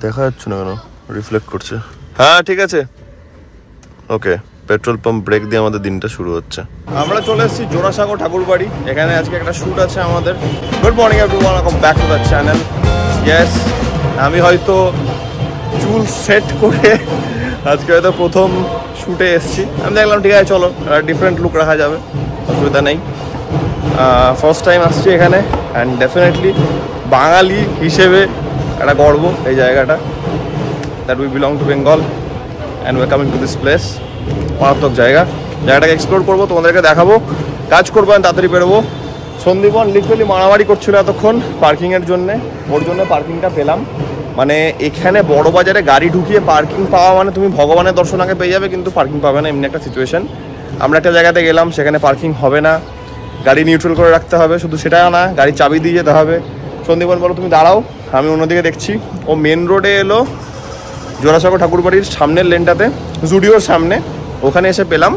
দেখা যাচ্ছে না কেন? রিফ্লেক্ট করছে। হ্যাঁ ঠিক আছে, ওকে। পেট্রোল পাম্প ব্রেক দিয়ে আমাদের দিনটা শুরু হচ্ছে। আমরা চলে এসেছি জোড়াসাঁকো ঠাকুরবাড়ি। এখানে আজকে একটা শ্যুট আছে আমাদের। Good morning everyone, welcome back to the channel. Yes, আমি হয়তো চুল সেট করে আজকে হয়তো প্রথম শ্যুটে এসেছি। আমি দেখলাম ঠিক আছে চলো ডিফারেন্ট লুক রাখা যাবে, অসুবিধা নেই। ফার্স্ট টাইম আসছি এখানে অ্যান্ড ডেফিনেটলি বাঙালি হিসেবে একটা গর্ব এই জায়গাটা, that we belong to Bengal and we coming to this place. মারাত্মক জায়গাটাকে এক্সপ্লোর করবো, তোমাদেরকে দেখাবো, কাজ করবো, আমি তাড়াতাড়ি বেরোবো। সন্দীপন লিটারালি মারামারি করছিল এতক্ষণ পার্কিংয়ের জন্যে, ওর জন্য পার্কিংটা পেলাম। মানে এখানে বড় বাজারে গাড়ি ঢুকিয়ে পার্কিং পাওয়া মানে তুমি ভগবানের দর্শন আগে পেয়ে যাবে, কিন্তু পার্কিং পাবে না, এমনি একটা সিচুয়েশন। আমরা একটা জায়গাতে গেলাম, সেখানে পার্কিং হবে না, গাড়ি নিউট্রাল করে রাখতে হবে। শুধু সেটাও না, গাড়ি চাবি দিয়ে যেতে হবে। সন্দীপন বলো তুমি দাঁড়াও, আমি অন্যদিকে দেখছি। ও মেন রোডে এলো জোড়াসাঁকো ঠাকুরবাড়ির সামনের লেনটাতে, জুডিওর সামনে, ওখানে এসে পেলাম।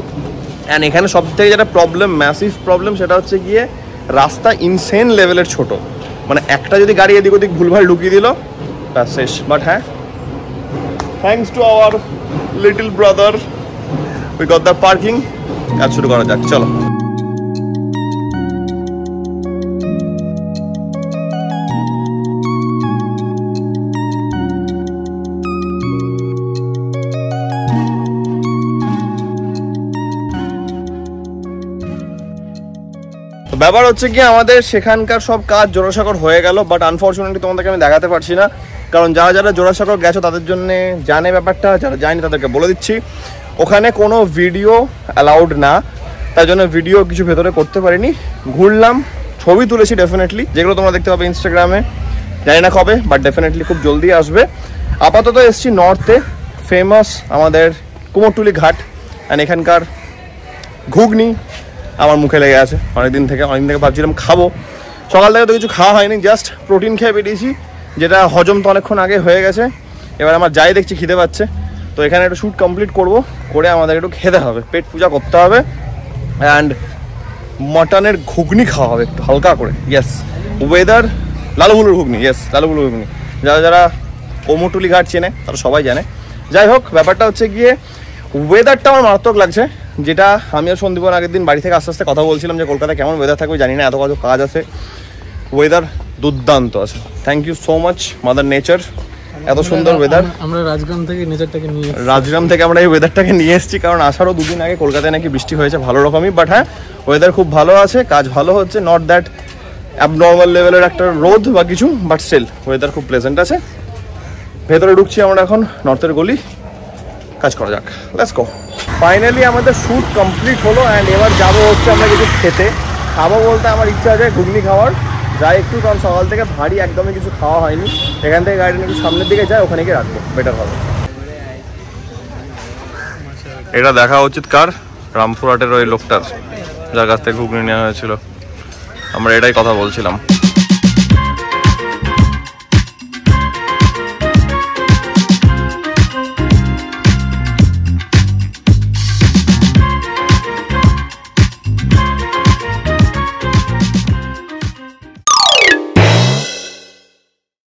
অ্যান্ড এখানে সব থেকে যেটা প্রবলেম, ম্যাসিভ প্রবলেম, সেটা হচ্ছে গিয়ে রাস্তা ইনসেন লেভেলের ছোট। মানে একটা যদি গাড়ি এদিক ওদিক ভুলভাল ঢুকিয়ে দিল ব্যাস শেষ। বাট হ্যাঁ, thanks to our little brother we got the parking. কাজ শুরু করা যাক, চলো। ব্যাপার হচ্ছে কি, আমাদের সেখানকার সব কাজ জোড়াসাঁকোর হয়ে গেল, বাট আনফর্চুনেটলি তোমাদেরকে আমি দেখাতে পারছি না, কারণ যারা যারা জোড়াসাঁকো গেছো তাদের জন্য জানে ব্যাপারটা, যারা জানি তাদেরকে বলে দিচ্ছি। ওখানে কোনো ভিডিও অ্যালাউড না, তাই জন্য ভিডিও কিছু ভেতরে করতে পারিনি। ঘুরলাম, ছবি তুলেছি ডেফিনেটলি, যেগুলো তোমরা দেখতে পাবে ইনস্টাগ্রামে, জানি না কবে, বাট ডেফিনেটলি খুব জলদি আসবে। আপাতত এসছি নর্থে, ফেমাস আমাদের কুমোরটুলি ঘাট, অ্যান্ড এখানকার ঘুগনি আমার মুখে লেগে আছে অনেকদিন থেকে ভাবছিলাম খাবো। সকাল থেকে তো কিছু খাওয়া হয়নি, জাস্ট প্রোটিন খেয়ে বেরিয়েছি, যেটা হজম তো অনেকক্ষণ আগে হয়ে গেছে। এবার আমার যাই দেখছি খিদে পাচ্ছে, তো এখানে একটু শ্যুট কমপ্লিট করবো, করে আমাদের একটু খেতে হবে, পেট পূজা করতে হবে, অ্যান্ড মটনের ঘুগনি খাওয়া হবে একটু হালকা করে। ইয়েস, ওয়েদার লালুবুলুর ঘুগনি, ইয়েস লালুবুলুর ঘুগনি। যারা যারা কুমোরটুলি ঘাট চেনে তারা সবাই জানে। যাই হোক, ব্যাপারটা হচ্ছে গিয়ে ওয়েদারটা আমার মারাত্মক লাগছে, যেটা আমি আর সন্দীপন আগের দিন বাড়ি থেকে আস্তে আস্তে কথা বলছিলাম যে কলকাতায় কেমন ওয়েদার থাকবে জানি না, এত কত কাজ আছে। ওয়েদার দুর্দান্ত আছে, thank you so much mother nature, এত সুন্দর ওয়েদার। আমরা রাজগ্রাম থেকে আমরা এই ওয়েদারটাকে নিয়ে এসেছি, কারণ আসারও দুদিন আগে কলকাতায় নাকি বৃষ্টি হয়েছে ভালো রকমই। বাট হ্যাঁ, ওয়েদার খুব ভালো আছে, কাজ ভালো হচ্ছে, নট দ্যাট অ্যাবনর্মাল লেভেলের একটা রোদ বা কিছু, বাট স্টিল ওয়েদার খুব প্লেজেন্ট আছে। ভেতরে ঢুকছি আমরা এখন, নর্থের গলি, কাজ করা যাক, লেটস গো। ফাইনালি আমাদের শ্যুট কমপ্লিট হলো, অ্যান্ড এবার যাবো হচ্ছে আমরা কিছু খেতে। খাবো বলতে আমার ইচ্ছা আছে ঘুগনি খাওয়ার, যাই একটু, কারণ সকাল থেকে ভারী একদমই কিছু খাওয়া হয়নি। এখান থেকে গাড়ি একটু সামনের দিকে যায়, ওখানে গিয়ে রাখবো, বেটার হবে। এটা দেখা উচিত কার? রামপুরহাটের ওই লোকটার, যার কাছ থেকে ঘুগনি নেওয়া হয়েছিল। আমরা এটাই কথা বলছিলাম।